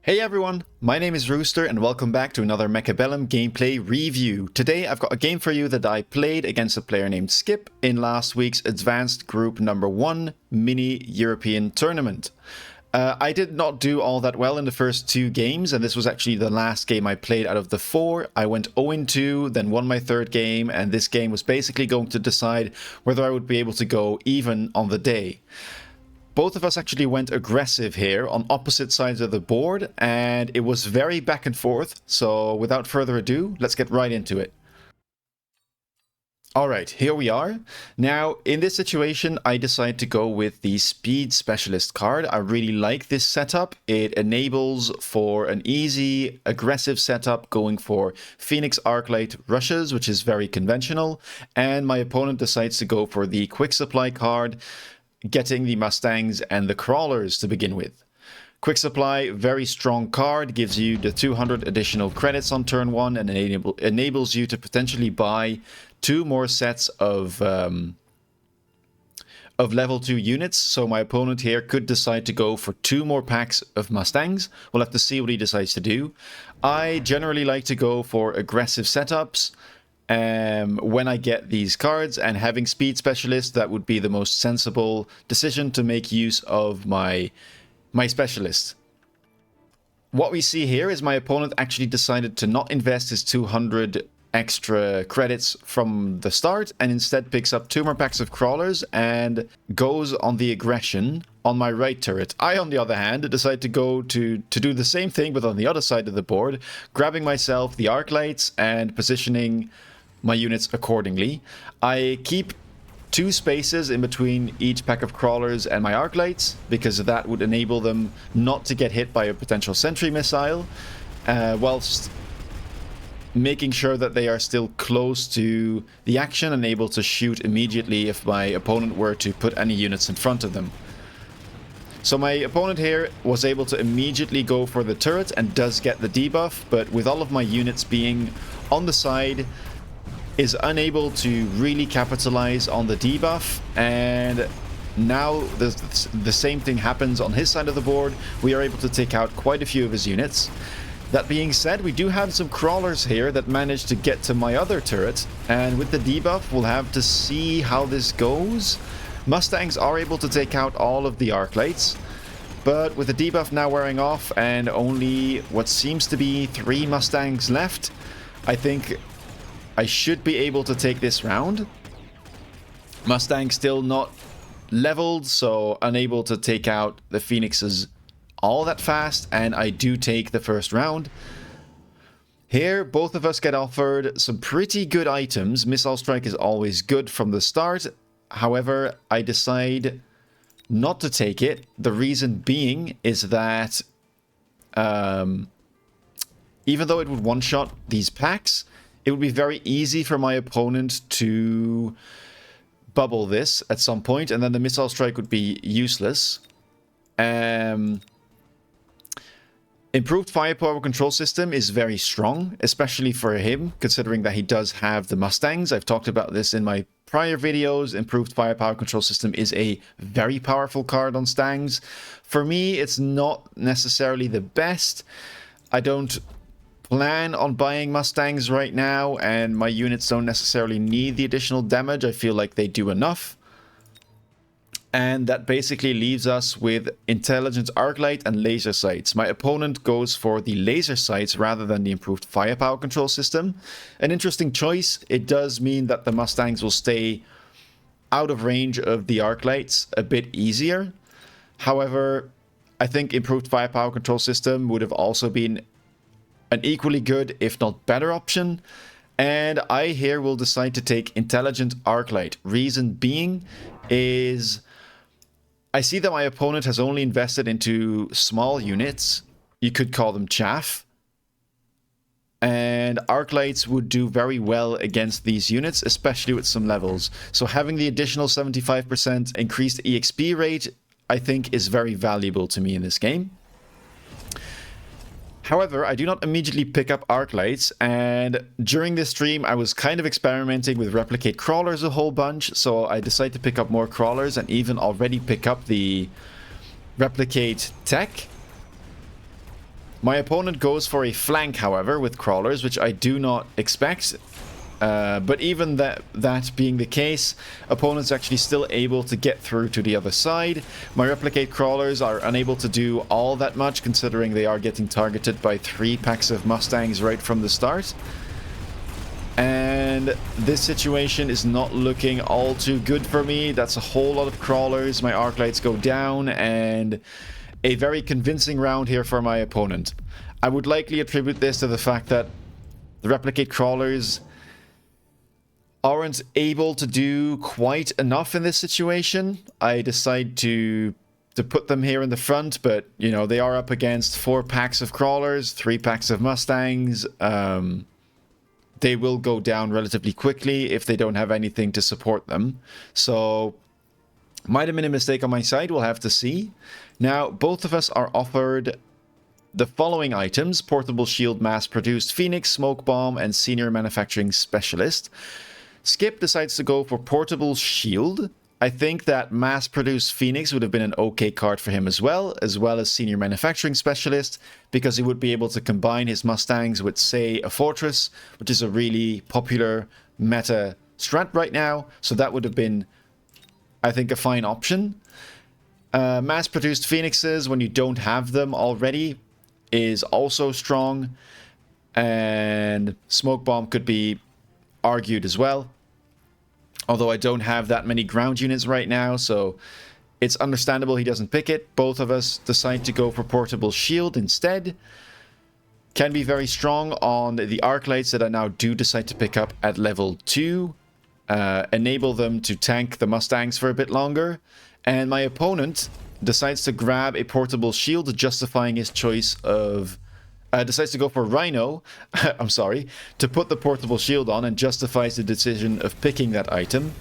Hey everyone, my name is Rooster and welcome back to another Mechabellum gameplay review. Today I've got a game for you that I played against a player named Skip in last week's Advanced Group number 1 Mini European Tournament. I did not do all that well in the first 2 games, and this was actually the last game I played out of the 4. I went 0-2, then won my 3rd game, and this game was basically going to decide whether I would be able to go even on the day. Both of us actually went aggressive here on opposite sides of the board, and it was very back and forth, so without further ado, let's get right into it. Alright, here we are. Now, in this situation, I decide to go with the Speed Specialist card. I really like this setup. It enables for an easy, aggressive setup going for Phoenix Arclight rushes, which is very conventional, and my opponent decides to go for the Quick Supply card, getting the Mustangs and the Crawlers to begin with. Quick Supply, very strong card, gives you the 200 additional credits on turn 1 and enables you to potentially buy 2 more sets of level 2 units. So my opponent here could decide to go for 2 more packs of Mustangs. We'll have to see what he decides to do. I generally like to go for aggressive setups when I get these cards, and having Speed Specialist, that would be the most sensible decision to make use of my specialist. What we see here is my opponent actually decided to not invest his 200 extra credits from the start and instead picks up 2 more packs of Crawlers and goes on the aggression on my right turret. I, on the other hand, decide to go to do the same thing but on the other side of the board, grabbing myself the arclights and positioning my units accordingly. I keep 2 spaces in between each pack of Crawlers and my arclights because that would enable them not to get hit by a potential sentry missile, whilst making sure that they are still close to the action and able to shoot immediately if my opponent were to put any units in front of them. So my opponent here was able to immediately go for the turret and does get the debuff, but with all of my units being on the side, is unable to really capitalize on the debuff, and now the same thing happens on his side of the board. We are able to take out quite a few of his units. That being said, we do have some Crawlers here that managed to get to my other turret, and with the debuff we'll have to see how this goes. Mustangs are able to take out all of the Arclights, but with the debuff now wearing off and only what seems to be 3 Mustangs left, I think I should be able to take this round. Mustang still not leveled, so unable to take out the Phoenixes all that fast, and I do take the first round. Here, both of us get offered some pretty good items. Missile Strike is always good from the start. However, I decide not to take it. The reason being is that even though it would one-shot these packs, it would be very easy for my opponent to bubble this at some point, and then the Missile Strike would be useless. Improved Firepower Control System is very strong, especially for him, considering that he does have the Mustangs. I've talked about this in my prior videos. Improved Firepower Control System is a very powerful card on Stangs. For me, it's not necessarily the best. I don't plan on buying Mustangs right now, and my units don't necessarily need the additional damage. I feel like they do enough. And that basically leaves us with Intelligent Arclight and Laser Sights. My opponent goes for the Laser Sights rather than the Improved Firepower Control System. An interesting choice. It does mean that the Mustangs will stay out of range of the Arclights a bit easier. However, I think Improved Firepower Control System would have also been an equally good, if not better option. And I here will decide to take Intelligent Arclight. Reason being is I see that my opponent has only invested into small units. You could call them chaff. And Arclights would do very well against these units, especially with some levels. So having the additional 75% increased EXP rate, I think, is very valuable to me in this game. However, I do not immediately pick up Arclights, and during this stream I was kind of experimenting with Replicate Crawlers a whole bunch, so I decided to pick up more Crawlers and even already pick up the Replicate Tech. My opponent goes for a flank, however, with crawlers, which I do not expect. But even that being the case, opponent's actually still able to get through to the other side. My replicate crawlers are unable to do all that much, considering they are getting targeted by 3 packs of mustangs right from the start. And this situation is not looking all too good for me. That's a whole lot of crawlers. My arclights go down, and a very convincing round here for my opponent. I would likely attribute this to the fact that the replicate crawlers aren't able to do quite enough in this situation. I decide to put them here in the front, but, you know, they are up against 4 packs of crawlers, 3 packs of mustangs. They will go down relatively quickly if they don't have anything to support them. So, might have been a mistake on my side, we'll have to see. Now, both of us are offered the following items: Portable Shield, Mass-Produced Phoenix, Smoke Bomb, and Senior Manufacturing Specialist. Skip decides to go for Portable Shield. I think that Mass-Produced Phoenix would have been an okay card for him as well as Senior Manufacturing Specialist, because he would be able to combine his Mustangs with, say, a Fortress, which is a really popular meta strat right now, so that would have been, I think, a fine option. Mass-Produced Phoenixes, when you don't have them already, is also strong, and Smoke Bomb could be argued as well. Although I don't have that many ground units right now, so it's understandable he doesn't pick it. Both of us decide to go for Portable Shield instead. Can be very strong on the arclights that I now do decide to pick up at level 2. Enable them to tank the Mustangs for a bit longer. And my opponent decides to grab a Portable Shield, justifying his choice of... decides to go for Rhino, I'm sorry, to put the Portable Shield on, and justifies the decision of picking that item.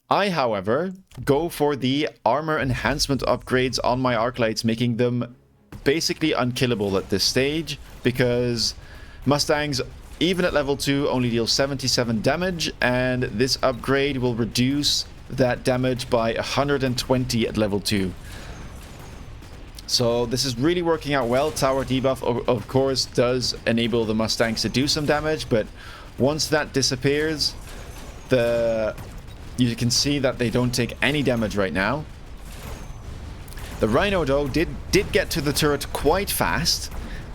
I, however, go for the armor enhancement upgrades on my arclights, making them basically unkillable at this stage, because Mustangs, even at level 2, only deal 77 damage, and this upgrade will reduce that damage by 120 at level 2. So this is really working out well. Tower debuff, of course, does enable the Mustangs to do some damage, but once that disappears, you can see that they don't take any damage right now. The Rhino, though, did get to the turret quite fast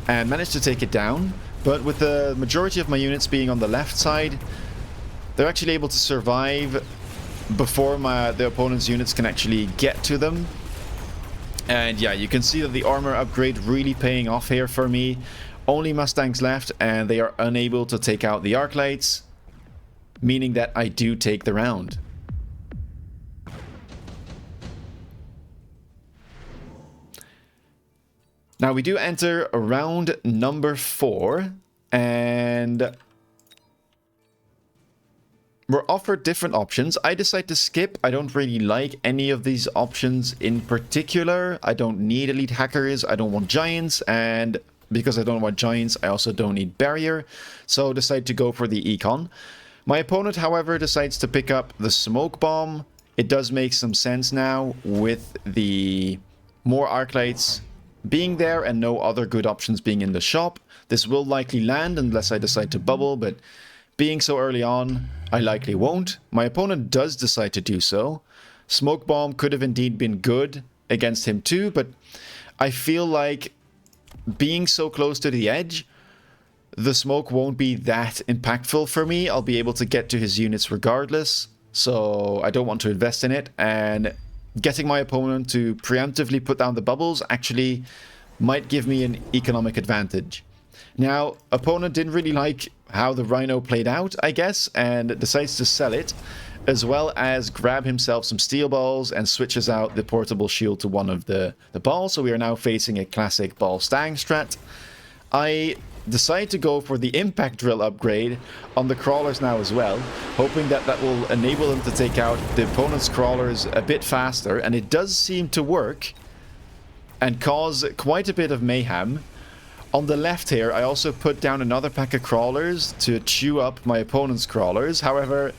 and managed to take it down, but with the majority of my units being on the left side, they're actually able to survive before the opponent's units can actually get to them. And yeah, you can see that the armor upgrade really paying off here for me. Only Mustangs left, and they are unable to take out the arclights, meaning that I do take the round. Now we do enter round number 4, and we're offered different options. I decide to skip. I don't really like any of these options in particular. I don't need elite hackers. I don't want giants. And because I don't want giants, I also don't need barrier. So decide to go for the econ. My opponent, however, decides to pick up the smoke bomb. It does make some sense now with the more arclights being there and no other good options being in the shop. This will likely land unless I decide to bubble, but being so early on, I likely won't. My opponent does decide to do so. Smoke Bomb could have indeed been good against him too, but I feel like being so close to the edge, the smoke won't be that impactful for me. I'll be able to get to his units regardless, so I don't want to invest in it. And getting my opponent to preemptively put down the bubbles actually might give me an economic advantage. Now, opponent didn't really like how the Rhino played out, I guess, and decides to sell it, as well as grab himself some steel balls and switches out the Portable Shield to one of the balls. So we are now facing a classic ball stang strat. I decide to go for the impact drill upgrade on the crawlers now as well, hoping that that will enable them to take out the opponent's crawlers a bit faster, and it does seem to work and cause quite a bit of mayhem. On the left here, I also put down another pack of crawlers to chew up my opponent's crawlers. However,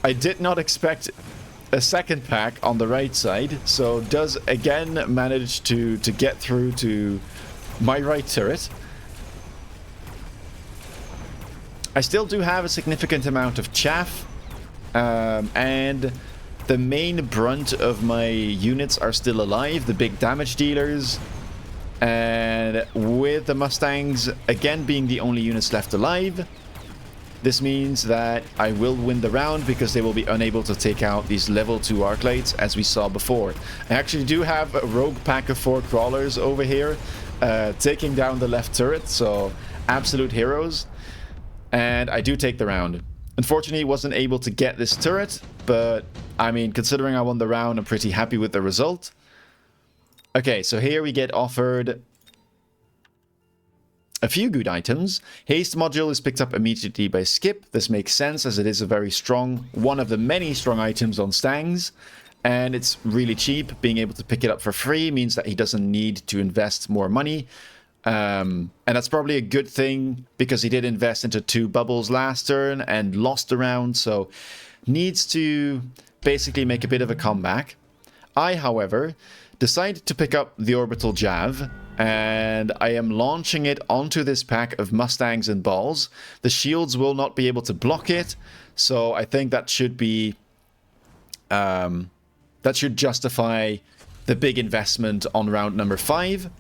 I did not expect a second pack on the right side, so does again manage to get through to my right turret. I still do have a significant amount of chaff, and the main brunt of my units are still alive, the big damage dealers. And with the Mustangs again being the only units left alive, this means that I will win the round because they will be unable to take out these level 2 arclights as we saw before. I actually do have a rogue pack of 4 crawlers over here taking down the left turret, so absolute heroes. And I do take the round. Unfortunately, wasn't able to get this turret, but I mean, considering I won the round, I'm pretty happy with the result. Okay, so here we get offered a few good items. Haste module is picked up immediately by Skip. This makes sense as it is a very strong, one of the many strong items on Stangs. And it's really cheap. Being able to pick it up for free means that he doesn't need to invest more money. And that's probably a good thing because he did invest into 2 bubbles last turn and lost the round. So needs to basically make a bit of a comeback. I, however, decided to pick up the Orbital Jav, and I am launching it onto this pack of Mustangs and balls. The shields will not be able to block it, so I think that should be that should justify the big investment on round number 5.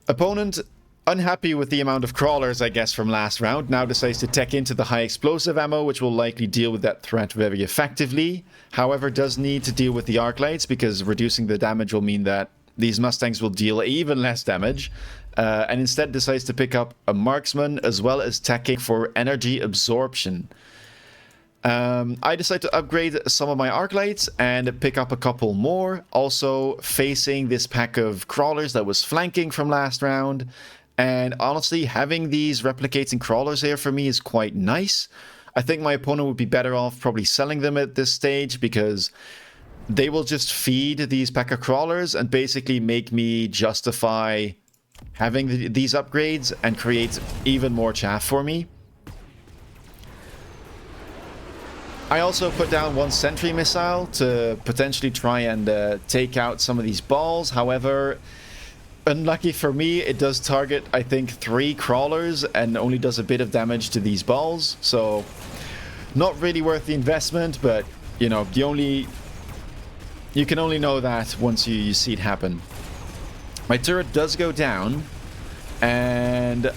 Opponent, unhappy with the amount of crawlers, I guess, from last round, now decides to tech into the high explosive ammo, which will likely deal with that threat very effectively. However, does need to deal with the arclights because reducing the damage will mean that these Mustangs will deal even less damage. And instead decides to pick up a marksman as well as teching for energy absorption. I decide to upgrade some of my arclights and pick up a couple more. Also facing this pack of crawlers that was flanking from last round. And honestly, having these replicating crawlers here for me is quite nice. I think my opponent would be better off probably selling them at this stage because they will just feed these pack of crawlers and basically make me justify having these upgrades and create even more chaff for me. I also put down 1 sentry missile to potentially try and take out some of these balls. However, unlucky for me, it does target, I think, 3 crawlers and only does a bit of damage to these balls. So, not really worth the investment, but, you know, you can only know that once you see it happen. My turret does go down, and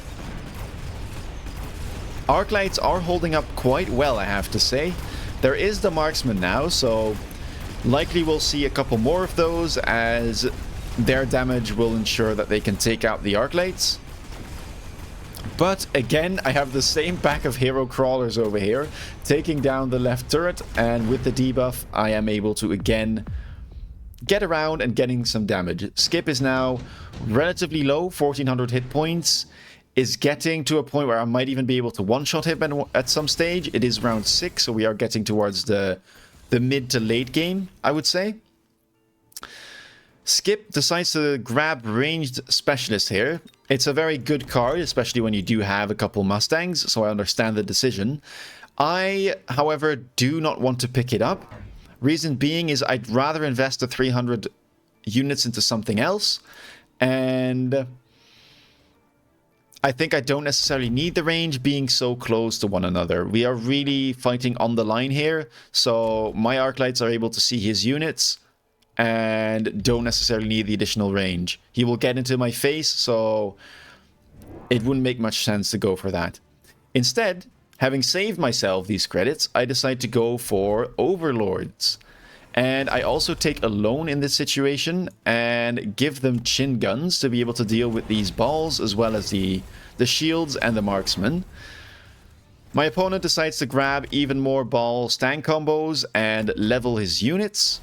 arclights are holding up quite well, I have to say. There is the marksman now, so likely we'll see a couple more of those as their damage will ensure that they can take out the arclights. But again, I have the same pack of hero crawlers over here, taking down the left turret, and with the debuff, I am able to again get around and getting some damage. Skip is now relatively low, 1400 hit points. Is getting to a point where I might even be able to one-shot him at some stage. It is round 6, so we are getting towards the mid to late game, I would say. Skip decides to grab ranged specialist here. It's a very good card, especially when you do have a couple Mustangs, so I understand the decision. I, however, do not want to pick it up. Reason being is I'd rather invest the 300 units into something else, and I think I don't necessarily need the range being so close to one another. We are really fighting on the line here, so my arclights are able to see his units and don't necessarily need the additional range. He will get into my face, so it wouldn't make much sense to go for that. Instead, having saved myself these credits, I decide to go for overlords. And I also take a loan in this situation and give them chin guns to be able to deal with these balls as well as the shields and the marksman. My opponent decides to grab even more ball stang combos and level his units.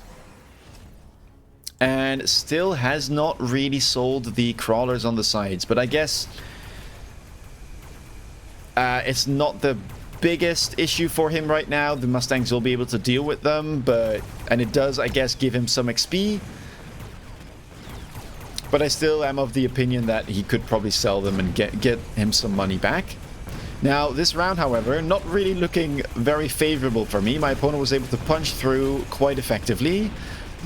And still has not really sold the crawlers on the sides. But I guess it's not the biggest issue for him right now. The Mustangs will be able to deal with them, and it does, I guess, give him some XP. But I still am of the opinion that he could probably sell them and get him some money back. Now, this round, however, not really looking very favorable for me. My opponent was able to punch through quite effectively.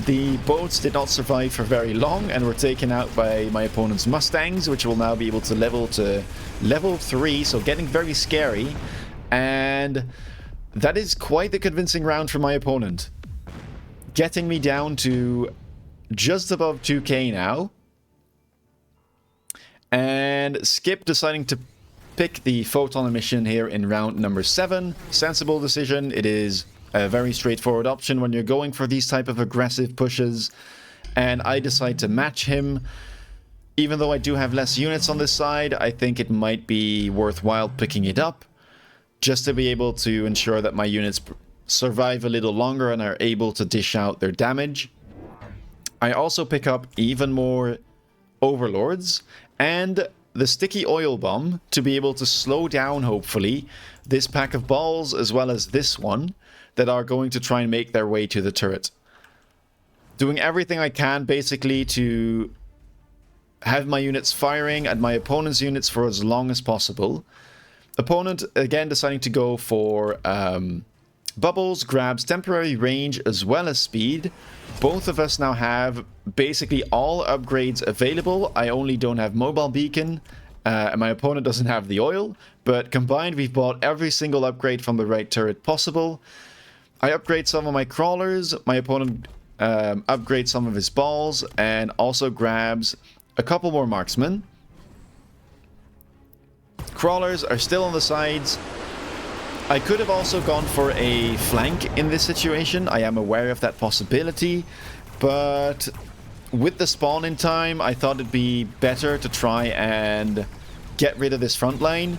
the boats did not survive for very long and were taken out by my opponent's mustangs, which will now be able to level 3, so getting very scary. And that is quite the convincing round for my opponent, getting me down to just above 2k now. And Skip deciding to pick the photon emission here in round number 7. Sensible decision. It is a very straightforward option when you're going for these type of aggressive pushes. And I decide to match him. Even though I do have less units on this side, I think it might be worthwhile picking it up, just to be able to ensure that my units survive a little longer and are able to dish out their damage. I also pick up even more overlords and the sticky oil bomb to be able to slow down, hopefully, this pack of balls as well as this one that are going to try and make their way to the turret. Doing everything I can basically to have my units firing at my opponent's units for as long as possible. Opponent again deciding to go for bubbles, grabs, temporary range as well as speed. Both of us now have basically all upgrades available. I only don't have mobile beacon, and my opponent doesn't have the oil, but combined we've bought every single upgrade from the right turret possible. I upgrade some of my crawlers, my opponent upgrades some of his balls, and also grabs a couple more marksmen. Crawlers are still on the sides. I could have also gone for a flank in this situation. I am aware of that possibility, but with the spawn in time, I thought it'd be better to try and get rid of this front line.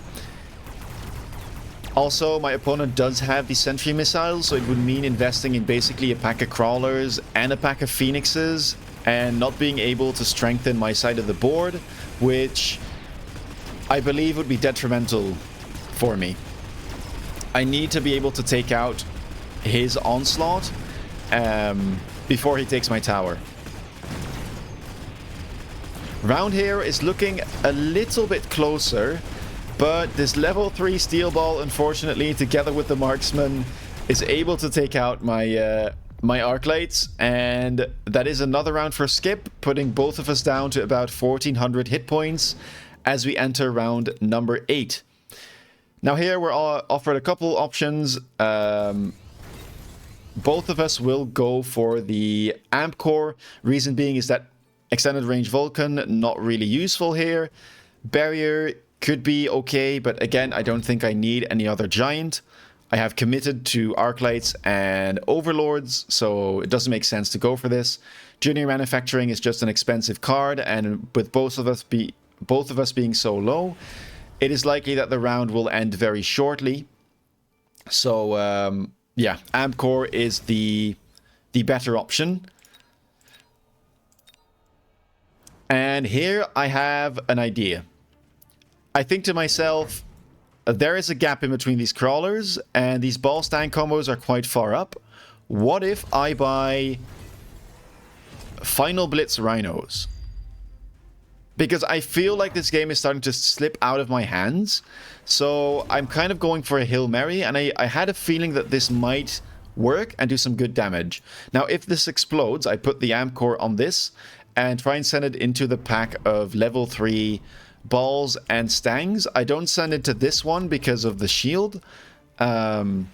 Also, my opponent does have the sentry missiles, so it would mean investing in basically a pack of crawlers and a pack of phoenixes and not being able to strengthen my side of the board, which I believe would be detrimental for me. I need to be able to take out his onslaught before he takes my tower. Round here is looking a little bit closer, but this level 3 steel ball, unfortunately, together with the marksman, is able to take out my my arclights, and that is another round for Skip, putting both of us down to about 1400 hit points as we enter round number 8. Now here we're offered a couple options. Both of us will go for the amp core. Reason being is that extended range Vulcan, not really useful here. Barrier could be okay, but again, I don't think I need any other giant. I have committed to arclights and overlords, so it doesn't make sense to go for this. Junior manufacturing is just an expensive card, and with both of us being so low, it is likely that the round will end very shortly. So, yeah, amp core is the better option. And here I have an idea. I think to myself, there is a gap in between these crawlers, and these ball stand combos are quite far up. What if I buy Final Blitz Rhinos? Because I feel like this game is starting to slip out of my hands. So I'm kind of going for a Hail Mary, and I had a feeling that this might work and do some good damage. Now, if this explodes, I put the amp core on this and try and send it into the pack of level 3 balls and stangs. I don't send it to this one because of the shield. And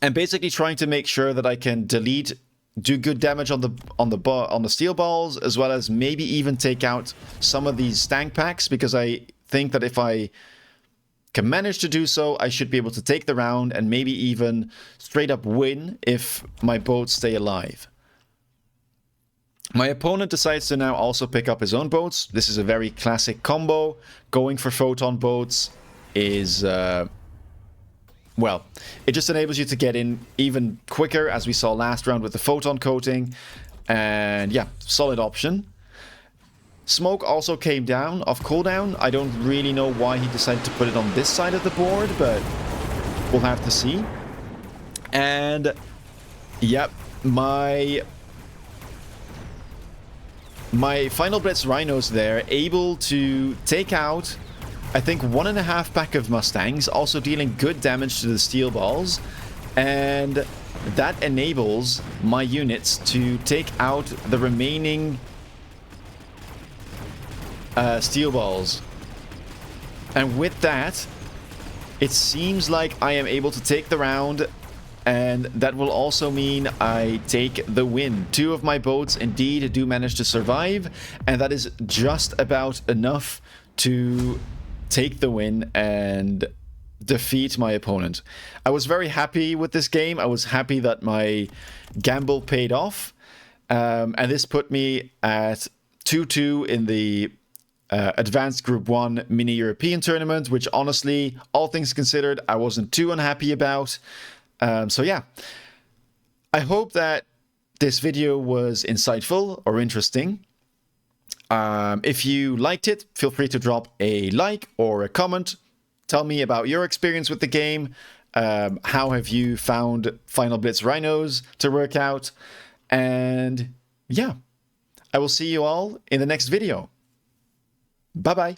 basically trying to make sure that I can do good damage on the steel balls, as well as maybe even take out some of these stang packs, because I think that if I can manage to do so, I should be able to take the round and maybe even straight up win if my boats stay alive. My opponent decides to now also pick up his own boats. This is a very classic combo. Going for photon boats is, well, it just enables you to get in even quicker, as we saw last round with the photon coating. And yeah, solid option. Smoke also came down off cooldown. I don't really know why he decided to put it on this side of the board, but we'll have to see. And yep, my Final Blitz Rhinos there, able to take out, I think, 1.5 pack of Mustangs, also dealing good damage to the steel balls. And that enables my units to take out the remaining steel balls. And with that, it seems like I am able to take the round, and that will also mean I take the win. 2 of my boats indeed do manage to survive, and that is just about enough to take the win and defeat my opponent. I was very happy with this game. I was happy that my gamble paid off, and this put me at 2-2 in the Advanced Group 1 Mini European Tournament, which honestly, all things considered, I wasn't too unhappy about. So yeah, I hope that this video was insightful or interesting. If you liked it, feel free to drop a like or a comment. Tell me about your experience with the game. How have you found Final Blitz Rhinos to work out? And yeah, I will see you all in the next video. Bye-bye.